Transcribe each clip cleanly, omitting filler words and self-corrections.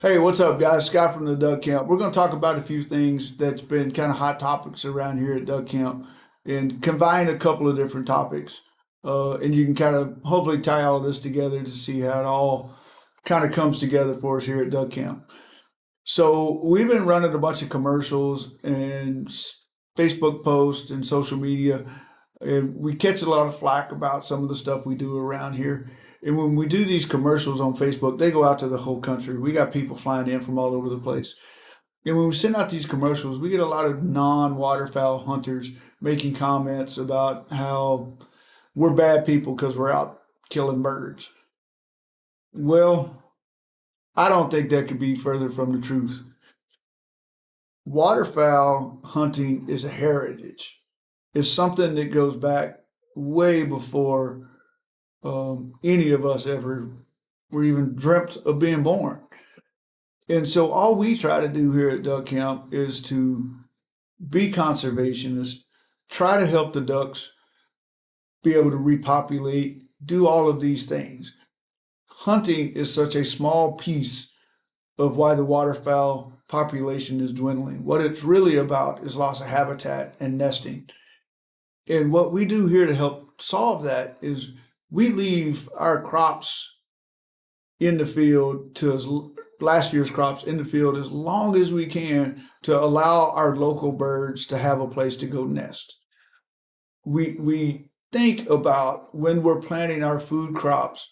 Hey, what's up, guys? Scott from the Duck Camp. We're going to talk about a few things that's been kind of hot topics around here at Duck Camp and combine a couple of different topics. And you can kind of hopefully tie all this together to see how it all kind of comes together for us here at Duck Camp. So we've been running a bunch of commercials and Facebook posts and social media, and we catch a lot of flack about some of the stuff we do around here. And when we do these commercials on Facebook, they go out to the whole country. We got people flying in from all over the place. And when we send out these commercials, we get a lot of non-waterfowl hunters making comments about how we're bad people because we're out killing birds. Well, I don't think that could be further from the truth. Waterfowl hunting is a heritage. It's something that goes back way before any of us ever were even dreamt of being born. And so all we try to do here at Duck Camp is to be conservationists, try to help the ducks be able to repopulate, do all of these things. Hunting is such a small piece of why the waterfowl population is dwindling. What it's really about is loss of habitat and nesting. And what we do here to help solve that is we leave our crops in the field last year's crops in the field as long as we can to allow our local birds to have a place to go nest. We think about when we're planting our food crops,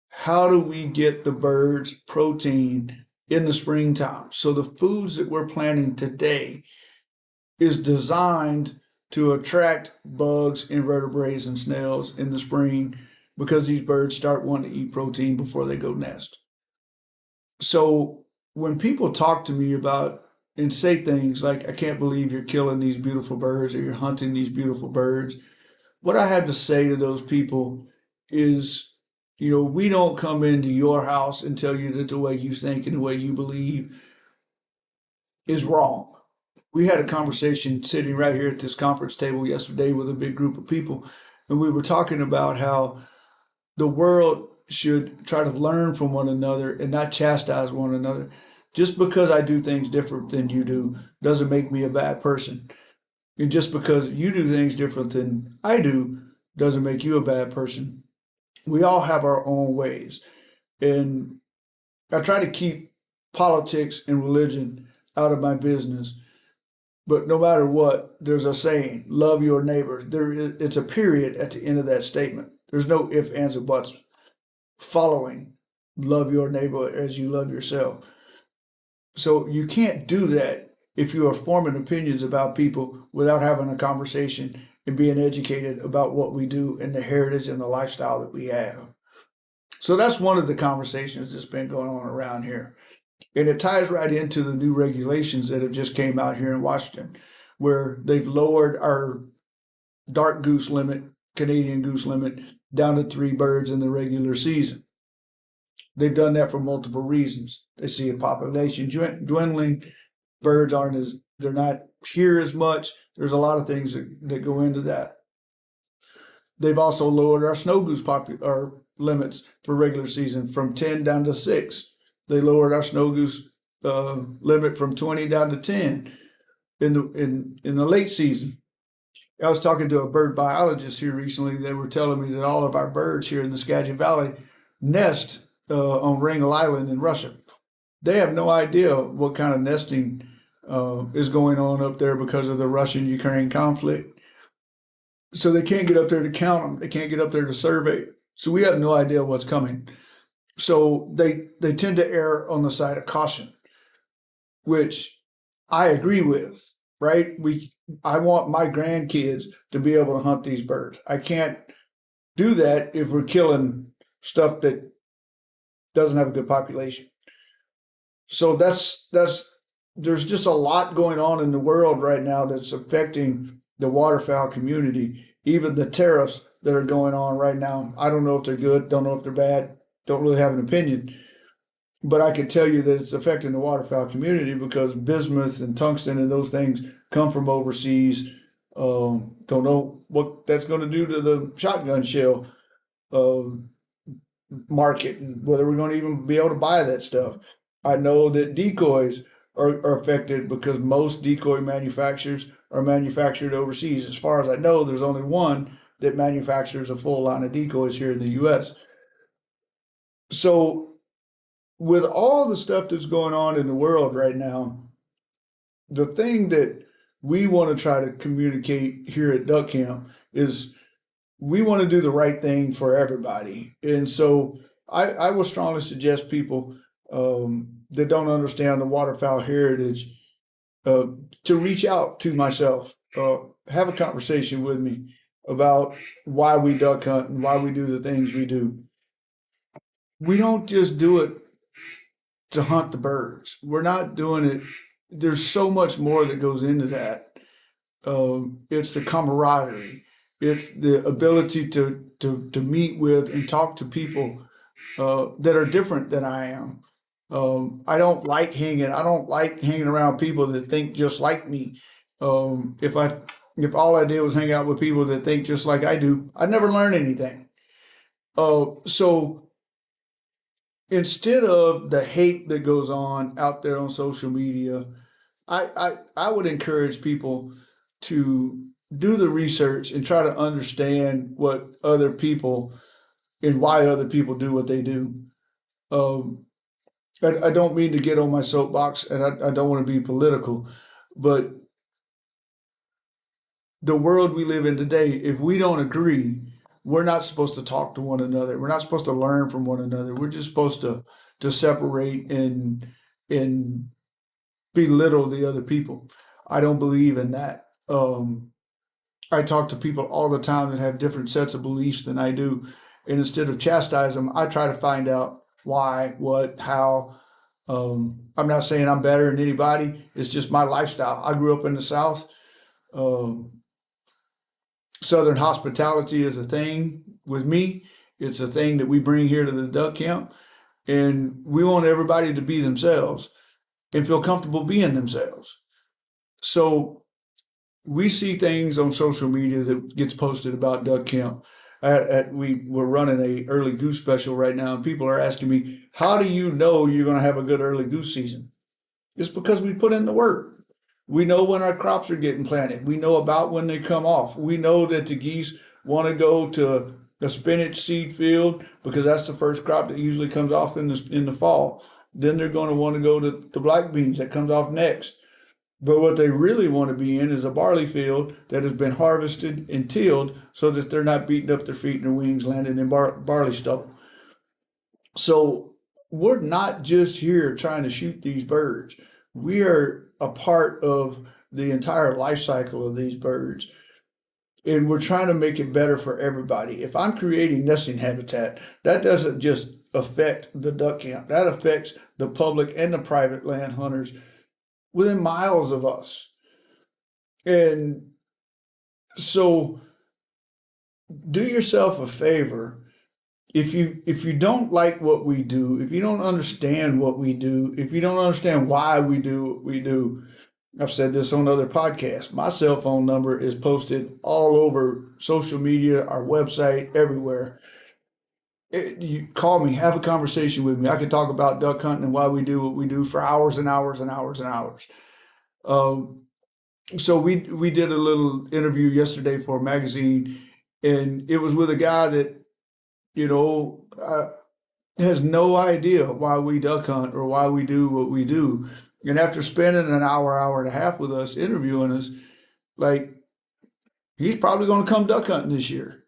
how do we get the birds protein in the springtime? So the foods that we're planting today is designed to attract bugs, invertebrates, and snails in the spring because these birds start wanting to eat protein before they go nest. So when people talk to me about and say things like, I can't believe you're killing these beautiful birds or you're hunting these beautiful birds, what I have to say to those people is, we don't come into your house and tell you that the way you think and the way you believe is wrong. We had a conversation sitting right here at this conference table yesterday with a big group of people, and we were talking about how the world should try to learn from one another and not chastise one another. Just because I do things different than you do doesn't make me a bad person. And just because you do things different than I do doesn't make you a bad person. We all have our own ways. And I try to keep politics and religion out of my business. But no matter what, there's a saying, love your neighbor. It's a period at the end of that statement. There's no ifs, ands, or buts following love your neighbor as you love yourself. So you can't do that if you are forming opinions about people without having a conversation and being educated about what we do and the heritage and the lifestyle that we have. So that's one of the conversations that's been going on around here. And it ties right into the new regulations that have just came out here in Washington, where they've lowered our dark goose limit, Canadian goose limit, down to 3 birds in the regular season. They've done that for multiple reasons. They see a population dwindling. Birds aren't as, they're not here as much. There's a lot of things that go into that. They've also lowered our snow goose our limits for regular season from 10 down to 6. They lowered our snow goose limit from 20 down to 10 in the late season. I was talking to a bird biologist here recently. They were telling me that all of our birds here in the Skagit Valley nest on Wrangel Island in Russia. They have no idea what kind of nesting is going on up there because of the Russian-Ukraine conflict. So they can't get up there to count them. They can't get up there to survey. So we have no idea what's coming. So they tend to err on the side of caution, which I agree with, right? I want my grandkids to be able to hunt these birds. I can't do that if we're killing stuff that doesn't have a good population. So there's just a lot going on in the world right now that's affecting the waterfowl community. Even the tariffs that are going on right now, I don't know if they're good, don't know if they're bad, don't really have an opinion. But I can tell you that it's affecting the waterfowl community because bismuth and tungsten and those things come from overseas. Don't know what that's going to do to the shotgun shell uh, market and whether we're going to even be able to buy that stuff. I know that decoys are affected because most decoy manufacturers are manufactured overseas. As far as I know, there's only one that manufactures a full line of decoys here in the US. So, with all the stuff that's going on in the world right now, the thing that we want to try to communicate here at Duck Camp is we want to do the right thing for everybody. And so I will strongly suggest people that don't understand the waterfowl heritage uh, to reach out to myself, have a conversation with me about why we duck hunt and why we do the things we do. We don't just do it to hunt the birds. We're not doing it. There's so much more that goes into that. It's the camaraderie. It's the ability to meet with and talk to people that are different than I am. I don't like hanging. I don't like hanging around people that think just like me. If all I did was hang out with people that think just like I do, I'd never learn anything. So instead of the hate that goes on out there on social media, I would encourage people to do the research and try to understand what other people and why other people do what they do. Um, I don't mean to get on my soapbox, and I don't want to be political, but the world we live in today, if we don't agree, we're not supposed to talk to one another. We're not supposed to learn from one another. We're just supposed to separate and belittle the other people. I don't believe in that. I talk to people all the time that have different sets of beliefs than I do, and instead of chastise them, I try to find out why, what, how. I'm not saying I'm better than anybody. It's just my lifestyle. I grew up in the South. Um, Southern hospitality is a thing with me. It's a thing that we bring here to the duck camp, and we want everybody to be themselves and feel comfortable being themselves. So we see things on social media that gets posted about duck camp. We're running a early goose special right now, and people are asking me, "How do you know you're going to have a good early goose season?" It's because we put in the work. We know when our crops are getting planted. We know about when they come off. We know that the geese want to go to the spinach seed field because that's the first crop that usually comes off in the fall. Then they're going to want to go to the black beans that comes off next. But what they really want to be in is a barley field that has been harvested and tilled so that they're not beating up their feet and their wings landing in barley stubble. So we're not just here trying to shoot these birds. We are a part of the entire life cycle of these birds. And we're trying to make it better for everybody. If I'm creating nesting habitat, that doesn't just affect the duck camp. That affects the public and the private land hunters within miles of us. And so do yourself a favor. If you don't like what we do, if you don't understand what we do, if you don't understand why we do what we do, I've said this on other podcasts. My cell phone number is posted all over social media, our website, everywhere. You call me, have a conversation with me. I can talk about duck hunting and why we do what we do for hours and hours and hours and hours. So we did a little interview yesterday for a magazine, and it was with a guy that you know has no idea why we duck hunt or why we do what we do. And after spending an hour, hour and a half with us interviewing us, like he's probably going to come duck hunting this year.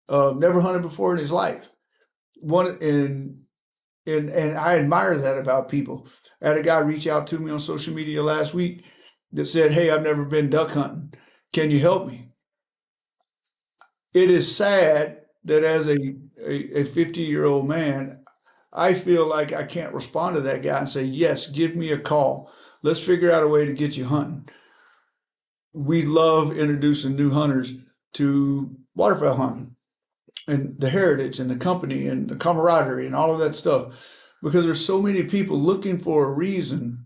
Never hunted before in his life. One and I admire that about people. I had a guy reach out to me on social media last week that said, "Hey, I've never been duck hunting. Can you help me?" It is sad that as a 50-year-old man, I feel like I can't respond to that guy and say, "Yes, give me a call. Let's figure out a way to get you hunting." We love introducing new hunters to waterfowl hunting and the heritage and the company and the camaraderie and all of that stuff because there's so many people looking for a reason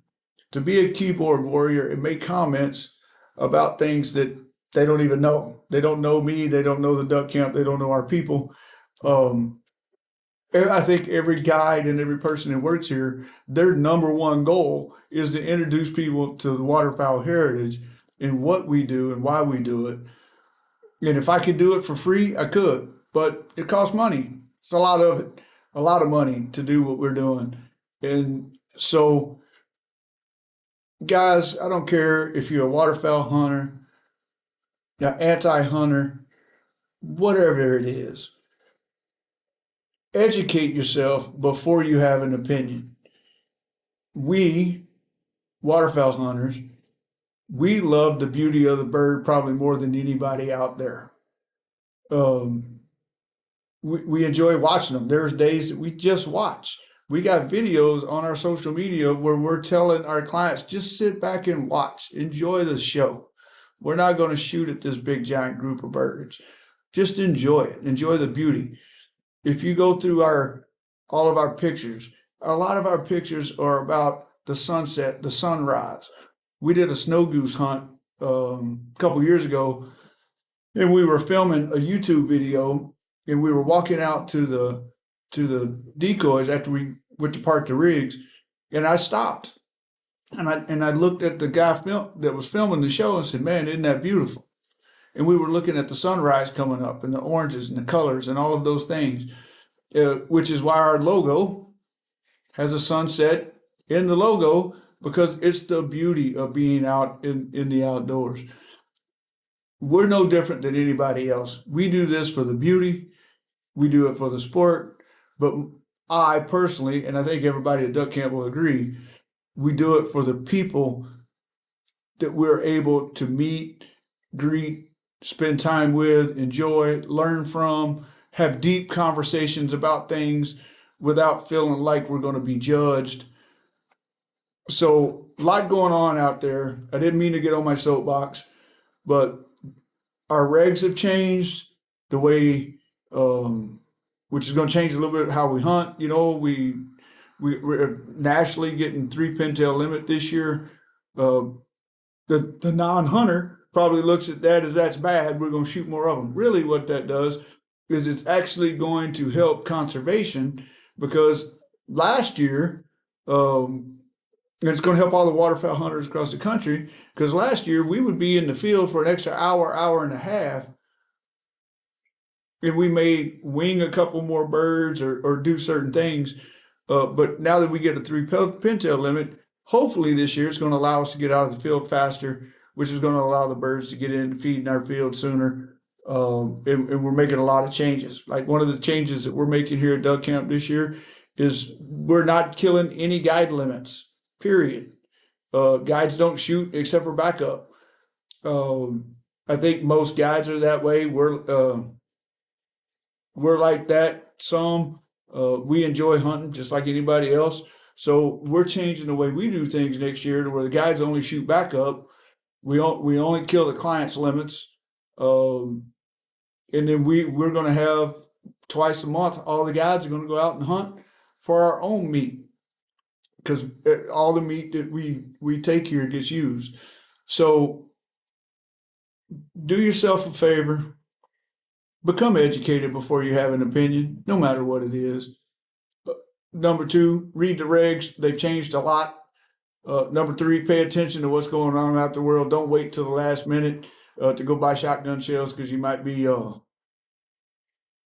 to be a keyboard warrior and make comments about things that they don't even know. They don't know me. They don't know the duck camp. They don't know our people. Um, I think every guide and every person that works here, their number one goal is to introduce people to the waterfowl heritage and what we do and why we do it. And if I could do it for free, I could, but it costs money. It's a lot of it, a lot of money to do what we're doing. And so, guys, I don't care if you're a waterfowl hunter, an anti-hunter, whatever it is. Educate yourself before you have an opinion. We, waterfowl hunters, we love the beauty of the bird probably more than anybody out there. We enjoy watching them. There's days that we just watch. We got videos on our social media where we're telling our clients, just sit back and watch, enjoy the show. We're not going to shoot at this big giant group of birds. Just enjoy it. Enjoy the beauty. If you go through all of our pictures, a lot of our pictures are about the sunset, the sunrise. We did a snow goose hunt a couple years ago, and we were filming a YouTube video, and we were walking out to the decoys after we went to park the rigs, and I stopped, and I looked at the guy that was filming the show and said, "Man, isn't that beautiful?" And we were looking at the sunrise coming up and the oranges and the colors and all of those things, which is why our logo has a sunset in the logo, because it's the beauty of being out in the outdoors. We're no different than anybody else. We do this for the beauty. We do it for the sport. But I personally, and I think everybody at Duck Camp will agree, we do it for the people that we're able to meet, greet, spend time with, enjoy, learn from, have deep conversations about things without feeling like we're going to be judged. So, a lot going on out there. I didn't mean to get on my soapbox, but our regs have changed the way, which is going to change a little bit how we hunt. You know, we're nationally getting 3 pintail limit this year. The non-hunter probably looks at that as that's bad. We're going to shoot more of them. Really, what that does is it's actually going to help conservation, because last year, it's going to help all the waterfowl hunters across the country, because last year we would be in the field for an extra hour, hour and a half, and we may wing a couple more birds or do certain things. But now that we get a 3 pintail limit, hopefully this year it's going to allow us to get out of the field faster, which is going to allow the birds to get in and feed in our field sooner. And we're making a lot of changes. Like one of the changes that we're making here at Duck Camp this year is we're not killing any guide limits, period. Guides don't shoot except for backup. I think most guides are that way. We're like that. Some we enjoy hunting just like anybody else. So we're changing the way we do things next year to where the guides only shoot backup. We only kill the client's limits, and then we're going to have twice a month. All the guides are going to go out and hunt for our own meat, because all the meat that we take here gets used. So do yourself a favor, become educated before you have an opinion, no matter what it is. Number 2, read the regs. They've changed a lot. Number 3, pay attention to what's going on out the world. Don't wait till the last minute to go buy shotgun shells, because you might be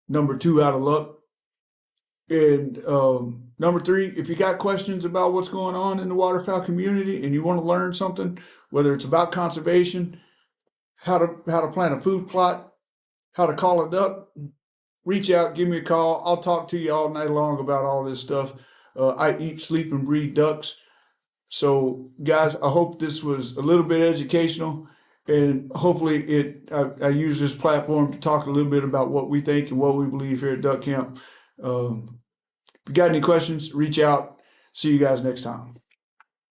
number 2 out of luck. And number 3, if you got questions about what's going on in the waterfowl community and you want to learn something, whether it's about conservation, how to plant a food plot, how to call a duck, reach out, give me a call. I'll talk to you all night long about all this stuff. I eat, sleep, and breed ducks. So, guys, I hope this was a little bit educational, and hopefully I use this platform to talk a little bit about what we think and what we believe here at Duck Camp. If you got any questions, reach out. See you guys next time.